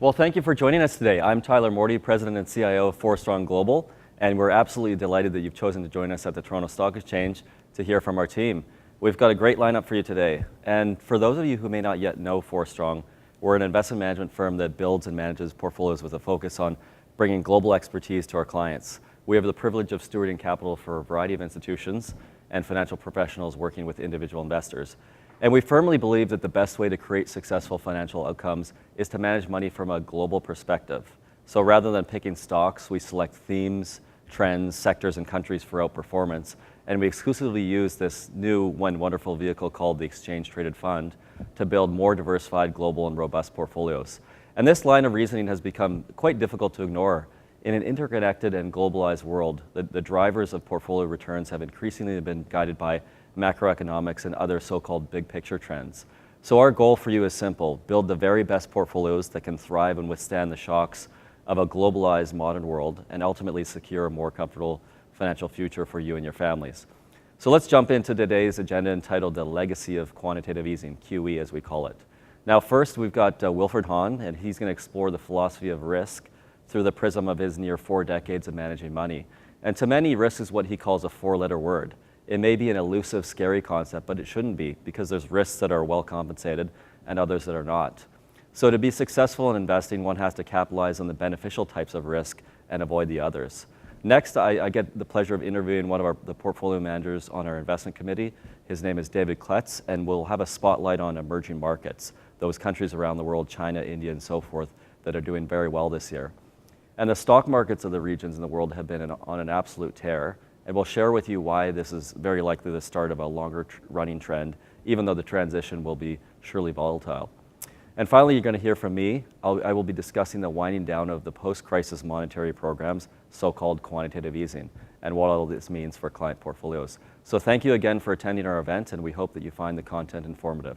Well, thank you for joining us today. I'm Tyler Mordy, President and CIO of Forstrong Global, and we're absolutely delighted that you've chosen to join us at the Toronto Stock Exchange to hear from our team. We've got a great lineup for you today. And for those of you who may not yet know Forstrong, we're an investment management firm that builds and manages portfolios with a focus on bringing global expertise to our clients. We have the privilege of stewarding capital for a variety of institutions and financial professionals working with individual investors. And we firmly believe that the best way to create successful financial outcomes is to manage money from a global perspective. So rather than picking stocks, we select themes, trends, sectors, and countries for outperformance. And we exclusively use this new wonderful vehicle called the Exchange Traded Fund to build more diversified, global, and robust portfolios. And this line of reasoning has become quite difficult to ignore. In an interconnected and globalized world, the drivers of portfolio returns have increasingly been guided by macroeconomics and other so-called big picture trends. So our goal for you is simple: build the very best portfolios that can thrive and withstand the shocks of a globalized modern world and ultimately secure a more comfortable financial future for you and your families. So let's jump into today's agenda entitled The Legacy of Quantitative Easing, QE as we call it. Now first we've got Wilfred Hahn, and he's going to explore the philosophy of risk through the prism of his near 4 decades of managing money. And to many, risk is what he calls a 4-letter word. It may be an elusive, scary concept, but it shouldn't be, because there's risks that are well compensated and others that are not. So to be successful in investing, one has to capitalize on the beneficial types of risk and avoid the others. Next, I get the pleasure of interviewing one of the portfolio managers on our investment committee. His name is David Kletz, and we'll have a spotlight on emerging markets, those countries around the world, China, India, and so forth, that are doing very well this year. And the stock markets of the regions in the world have been on an absolute tear, and we'll share with you why this is very likely the start of a longer running trend, even though the transition will be surely volatile. And finally, you're going to hear from me. I will be discussing the winding down of the post-crisis monetary programs, so-called quantitative easing, and what all this means for client portfolios. So thank you again for attending our event, and we hope that you find the content informative.